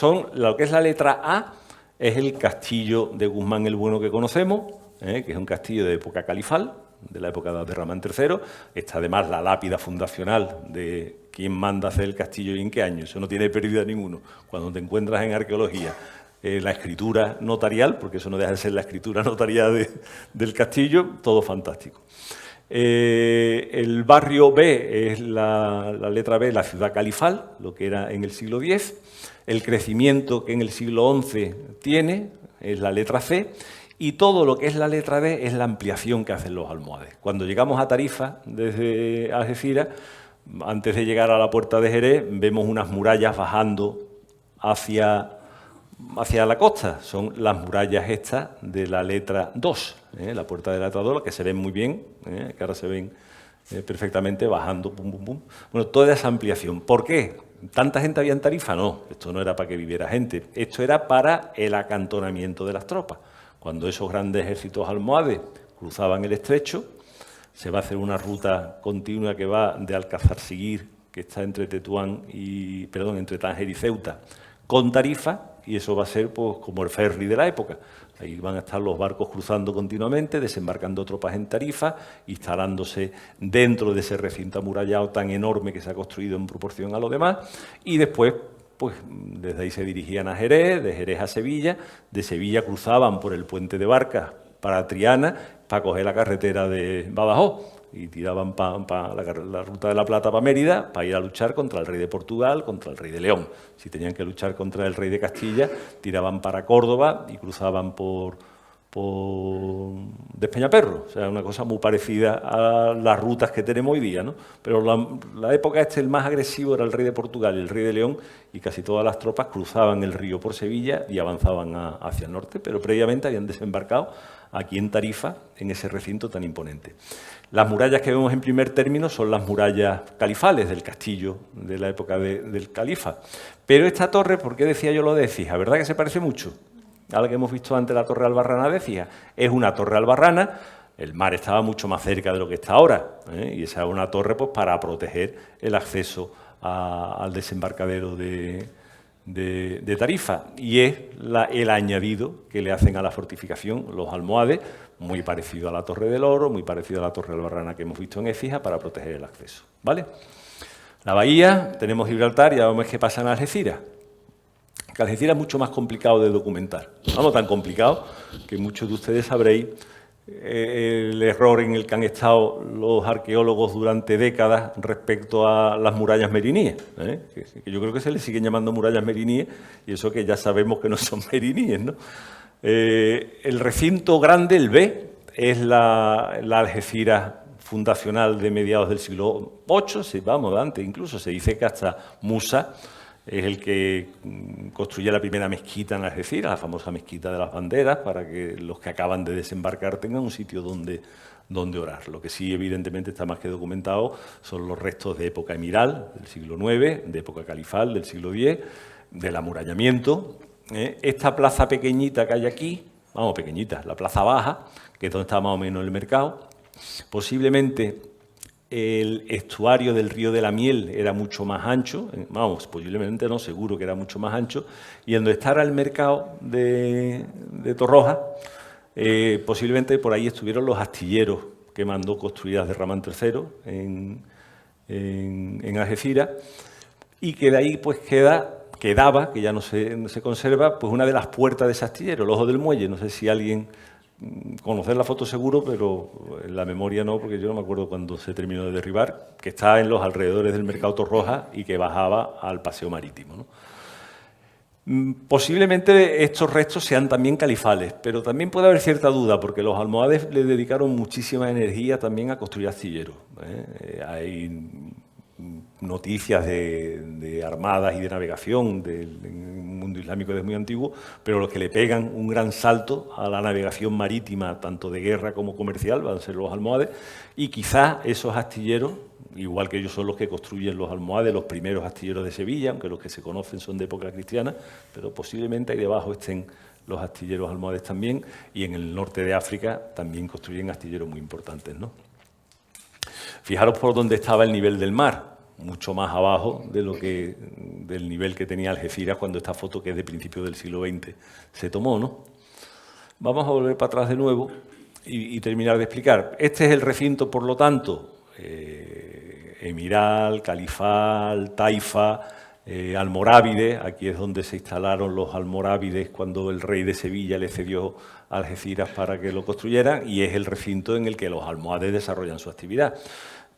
es la letra A es el castillo de Guzmán el Bueno que conocemos, que es un castillo de época califal, de la época de Abderramán III. Está además la lápida fundacional de quién manda hacer el castillo y en qué año. Eso no tiene pérdida ninguno. Cuando te encuentras en arqueología la escritura notarial, porque eso no deja de ser la escritura notarial del castillo, todo fantástico. El barrio B es la letra B, la ciudad califal, lo que era en el siglo X. El crecimiento que en el siglo XI tiene es la letra C. Y todo lo que es la letra D es la ampliación que hacen los almohades. Cuando llegamos a Tarifa, desde Algeciras, antes de llegar a la puerta de Jerez, vemos unas murallas bajando hacia la costa. Son las murallas estas de la letra 2, la puerta de la letra 2, que se ven muy bien, que ahora se ven perfectamente bajando, pum, pum, pum. Bueno, toda esa ampliación. ¿Por qué? ¿Tanta gente había en Tarifa? No, esto no era para que viviera gente, esto era para el acantonamiento de las tropas. Cuando esos grandes ejércitos almohades cruzaban el estrecho, se va a hacer una ruta continua que va de Alcázar-Siguir, que está entre entre Tánger y Ceuta, con Tarifa, y eso va a ser pues, como el ferry de la época. Ahí van a estar los barcos cruzando continuamente, desembarcando tropas en Tarifa, instalándose dentro de ese recinto amurallado tan enorme que se ha construido en proporción a lo demás, y después pues desde ahí se dirigían a Jerez, de Jerez a Sevilla, de Sevilla cruzaban por el puente de Barcas para Triana, para coger la carretera de Badajoz, y tiraban para la ruta de la Plata para Mérida, para ir a luchar contra el rey de Portugal, contra el rey de León. Si tenían que luchar contra el rey de Castilla, tiraban para Córdoba y cruzaban por Despeñaperro, o sea, una cosa muy parecida a las rutas que tenemos hoy día, ¿no? Pero la época el más agresivo era el rey de Portugal y el rey de León, y casi todas las tropas cruzaban el río por Sevilla y avanzaban hacia el norte, pero previamente habían desembarcado aquí en Tarifa, en ese recinto tan imponente. Las murallas que vemos en primer término son las murallas califales del castillo de la época del califa. Pero esta torre, ¿por qué decía yo lo de Écija? ¿Verdad que se parece mucho a la que hemos visto antes, la Torre Albarrana de Écija? Es una torre albarrana, el mar estaba mucho más cerca de lo que está ahora, y esa es una torre pues, para proteger el acceso al desembarcadero de Tarifa, y es el añadido que le hacen a la fortificación los almohades, muy parecido a la Torre del Oro, muy parecido a la Torre Albarrana que hemos visto en Écija, para proteger el acceso, ¿vale? La bahía, tenemos Gibraltar, y ya vemos qué pasa en Algeciras. Que Algeciras es mucho más complicado de documentar. No tan complicado que muchos de ustedes sabréis el error en el que han estado los arqueólogos durante décadas respecto a las murallas meriníes, que yo creo que se les siguen llamando murallas meriníes, y eso que ya sabemos que no son meriníes, ¿no? El recinto grande, el B, es la Algeciras fundacional de mediados del siglo VIII, vamos, antes incluso, se dice que hasta Musa es el que construye la primera mezquita en Algeciras, la famosa mezquita de las banderas, para que los que acaban de desembarcar tengan un sitio donde orar. Lo que sí, evidentemente, está más que documentado son los restos de época emiral, del siglo IX, de época califal, del siglo X, del amurallamiento. Esta plaza pequeñita que hay aquí, vamos, pequeñita, la plaza baja, que es donde está más o menos el mercado, posiblemente el estuario del río de la Miel era mucho más ancho, vamos, posiblemente no, seguro que era mucho más ancho, y donde estaba el mercado de Torroja, posiblemente por ahí estuvieron los astilleros que mandó construir Abderramán III en Algeciras, y que de ahí pues quedaba, que ya no se conserva, pues una de las puertas de ese astillero, el Ojo del Muelle. No sé si alguien conocer la foto seguro, pero en la memoria no, porque yo no me acuerdo cuándo se terminó de derribar, que está en los alrededores del Mercado Torroja y que bajaba al Paseo Marítimo, ¿no? Posiblemente estos restos sean también califales, pero también puede haber cierta duda, porque los almohades le dedicaron muchísima energía también a construir astilleros. Hay noticias de armadas y de navegación del mundo islámico desde muy antiguo, pero los que le pegan un gran salto a la navegación marítima, tanto de guerra como comercial, van a ser los almohades, y quizás esos astilleros, igual que ellos son los que construyen los almohades, los primeros astilleros de Sevilla, aunque los que se conocen son de época cristiana, pero posiblemente ahí debajo estén los astilleros almohades también, y en el norte de África también construyen astilleros muy importantes, ¿no? Fijaros por dónde estaba el nivel del mar, mucho más abajo del nivel que tenía Algeciras cuando esta foto, que es de principios del siglo XX, se tomó, ¿no? Vamos a volver para atrás de nuevo y terminar de explicar. Este es el recinto, por lo tanto, emiral, califal, taifa, almorávide. Aquí es donde se instalaron los almorávides cuando el rey de Sevilla le cedió a Algeciras para que lo construyeran, y es el recinto en el que los almohades desarrollan su actividad.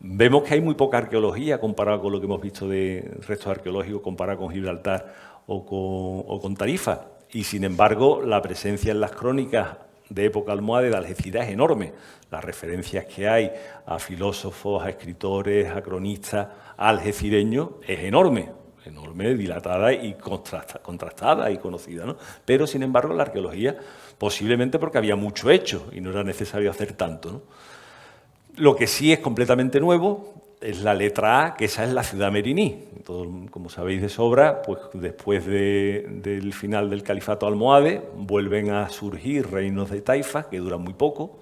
Vemos que hay muy poca arqueología comparado con lo que hemos visto de restos arqueológicos, comparado con Gibraltar o con Tarifa, y sin embargo la presencia en las crónicas de época almohade de Algeciras es enorme. Las referencias que hay a filósofos, a escritores, a cronistas algecireños es enorme, dilatada y contrastada y conocida, ¿no? Pero, sin embargo, la arqueología, posiblemente porque había mucho hecho y no era necesario hacer tanto, ¿no? Lo que sí es completamente nuevo es la letra A, que esa es la ciudad meriní. Todo, como sabéis de sobra, pues después del final del califato almohade vuelven a surgir reinos de taifas que duran muy poco.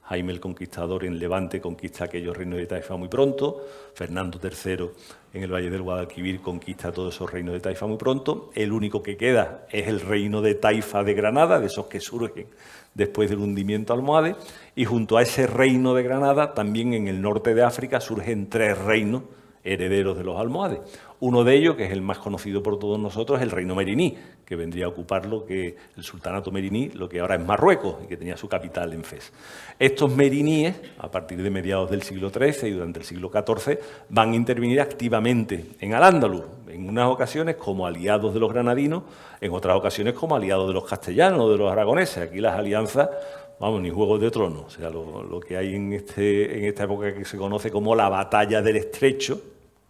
Jaime el Conquistador en Levante conquista aquellos reinos de taifa muy pronto. Fernando III en el Valle del Guadalquivir conquista todos esos reinos de taifa muy pronto. El único que queda es el reino de taifa de Granada, de esos que surgen después del hundimiento almohade. Y junto a ese reino de Granada, también en el norte de África surgen 3 reinos herederos de los almohades. Uno de ellos, que es el más conocido por todos nosotros, es el reino meriní, que vendría a ocupar lo que el sultanato meriní, lo que ahora es Marruecos, y que tenía su capital en Fez. Estos meriníes, a partir de mediados del siglo XIII y durante el siglo XIV, van a intervenir activamente en Al-Ándalus, en unas ocasiones como aliados de los granadinos, en otras ocasiones como aliados de los castellanos o de los aragoneses. Aquí las alianzas, vamos, ni Juegos de Tronos, o sea, lo que hay en esta época que se conoce como la Batalla del Estrecho,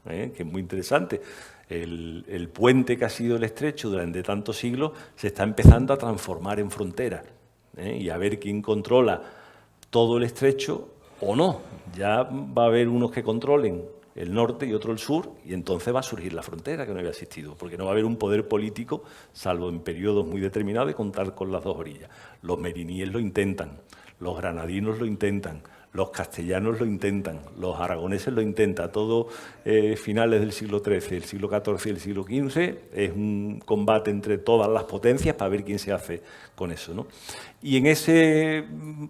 que es muy interesante. El puente que ha sido el Estrecho durante tantos siglos se está empezando a transformar en frontera, y a ver quién controla todo el Estrecho o no. Ya va a haber unos que controlen el norte y otro el sur, y entonces va a surgir la frontera que no había existido, porque no va a haber un poder político, salvo en periodos muy determinados, de contar con las dos orillas. Los meriníes lo intentan, los granadinos lo intentan, los castellanos lo intentan, los aragoneses lo intentan. Todo finales del siglo XIII, el siglo XIV y el siglo XV es un combate entre todas las potencias para ver quién se hace con eso, ¿no? Y en ese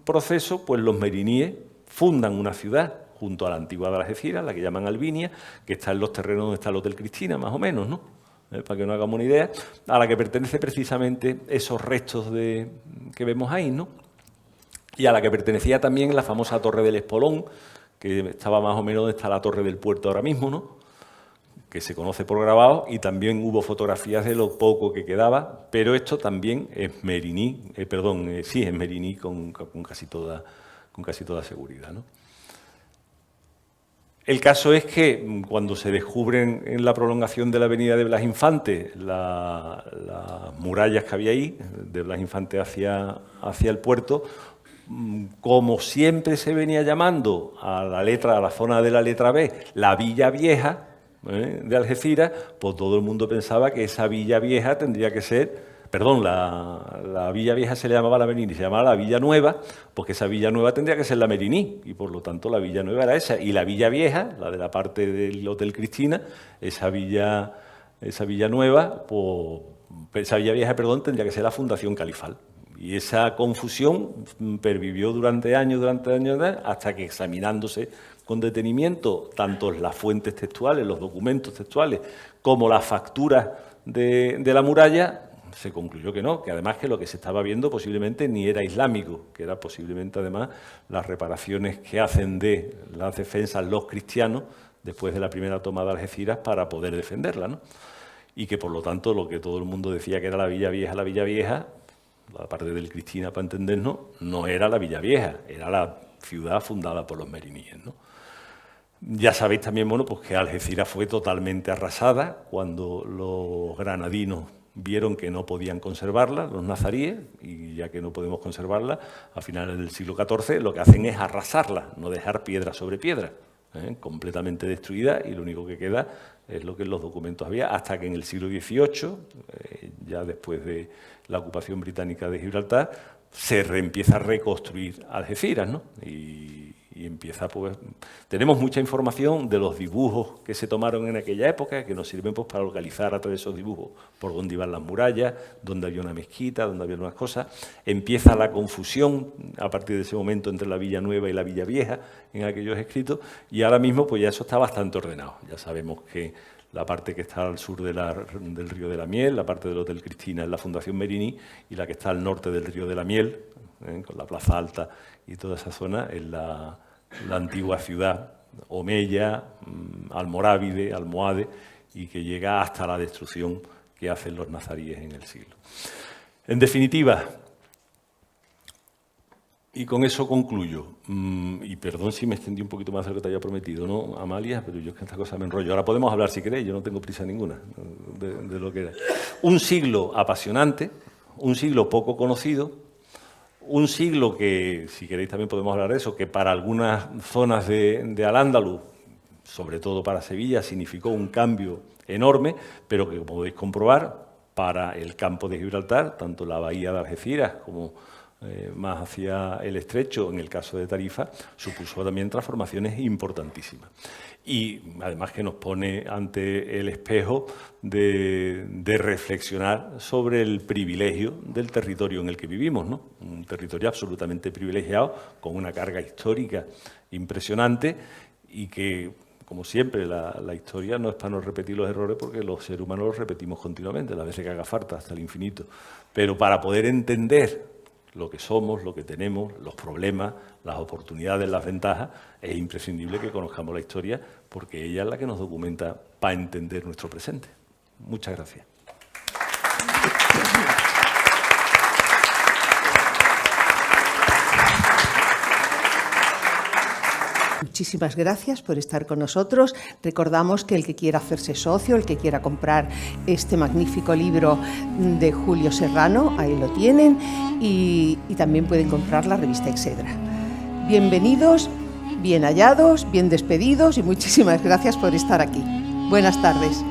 proceso, pues los meriníes fundan una ciudad junto a la antigua de Algeciras, la que llaman Albinia, que está en los terrenos donde está el Hotel Cristina, más o menos, ¿no? Para que nos hagamos una idea, a la que pertenece precisamente esos restos que vemos ahí, ¿no? Y a la que pertenecía también la famosa Torre del Espolón, que estaba más o menos donde está la Torre del Puerto ahora mismo, ¿no? que se conoce por grabado, y también hubo fotografías de lo poco que quedaba, pero esto también es Meriní, sí, es Meriní con casi toda seguridad, ¿no? El caso es que cuando se descubren en la prolongación de la avenida de Blas Infante las murallas que había ahí, de Blas Infante hacia el puerto, como siempre se venía llamando a la zona de la letra B, la Villa Vieja de Algeciras, pues todo el mundo pensaba que esa Villa Vieja tendría que ser, la Villa Vieja se le llamaba la Meriní, se llamaba la Villa Nueva, porque esa Villa Nueva tendría que ser la Meriní, y por lo tanto la Villa Nueva era esa, y la Villa Vieja, la de la parte del Hotel Cristina, esa Villa Nueva, esa Villa Vieja, tendría que ser la Fundación Califal. Y esa confusión pervivió durante años, hasta que, examinándose con detenimiento tanto las fuentes textuales, los documentos textuales, como las facturas de la muralla, se concluyó que no, que además que lo que se estaba viendo posiblemente ni era islámico, que era posiblemente además las reparaciones que hacen de las defensas los cristianos después de la primera toma de Algeciras para poder defenderla, ¿no? Y que por lo tanto lo que todo el mundo decía que era la Villa Vieja, la parte del Cristina, para entendernos, no era la Villa Vieja, era la ciudad fundada por los meriníes, ¿no? Ya sabéis también, bueno, pues que Algeciras fue totalmente arrasada cuando los granadinos vieron que no podían conservarla, los nazaríes, y ya que no podemos conservarla, a finales del siglo XIV lo que hacen es arrasarla, no dejar piedra sobre piedra, completamente destruida, y lo único que queda es lo que en los documentos había, hasta que en el siglo XVIII, ya después de la ocupación británica de Gibraltar, se empieza a reconstruir Algeciras, ¿no? Y empieza, pues, tenemos mucha información de los dibujos que se tomaron en aquella época, que nos sirven, pues, para localizar a través de esos dibujos por dónde iban las murallas, dónde había una mezquita, dónde había unas cosas. Empieza la confusión a partir de ese momento entre la Villa Nueva y la Villa Vieja en aquellos escritos, y ahora mismo pues ya eso está bastante ordenado. Ya sabemos que la parte que está al sur del Río de la Miel, la parte del Hotel Cristina, es la Fundación Meriní, y la que está al norte del Río de la Miel, con la Plaza Alta y toda esa zona, es la antigua ciudad omeya, almorávide, almohade, y que llega hasta la destrucción que hacen los nazaríes en el siglo. En definitiva, y con eso concluyo, y perdón si me extendí un poquito más de lo que te había prometido, ¿no, Amalia? Pero yo es que esta cosa me enrollo. Ahora podemos hablar si queréis, yo no tengo prisa ninguna de lo que era. Un siglo apasionante, un siglo poco conocido, un siglo que, si queréis también podemos hablar de eso, que para algunas zonas de Al-Ándalus, sobre todo para Sevilla, significó un cambio enorme, pero que, como podéis comprobar, para el campo de Gibraltar, tanto la bahía de Algeciras como más hacia el estrecho, en el caso de Tarifa, supuso también transformaciones importantísimas. Y además que nos pone ante el espejo de reflexionar sobre el privilegio del territorio en el que vivimos, ¿no? Un territorio absolutamente privilegiado, con una carga histórica impresionante, y que, como siempre, la historia no es para no repetir los errores, porque los seres humanos los repetimos continuamente, las veces que haga falta, hasta el infinito. Pero para poder entender lo que somos, lo que tenemos, los problemas, las oportunidades, las ventajas, es imprescindible que conozcamos la historia, porque ella es la que nos documenta para entender nuestro presente. Muchas gracias. Muchísimas gracias por estar con nosotros. Recordamos que el que quiera hacerse socio, el que quiera comprar este magnífico libro de Julio Serrano, ahí lo tienen, y también pueden comprar la revista Excedra. Bienvenidos, bien hallados, bien despedidos, y muchísimas gracias por estar aquí. Buenas tardes.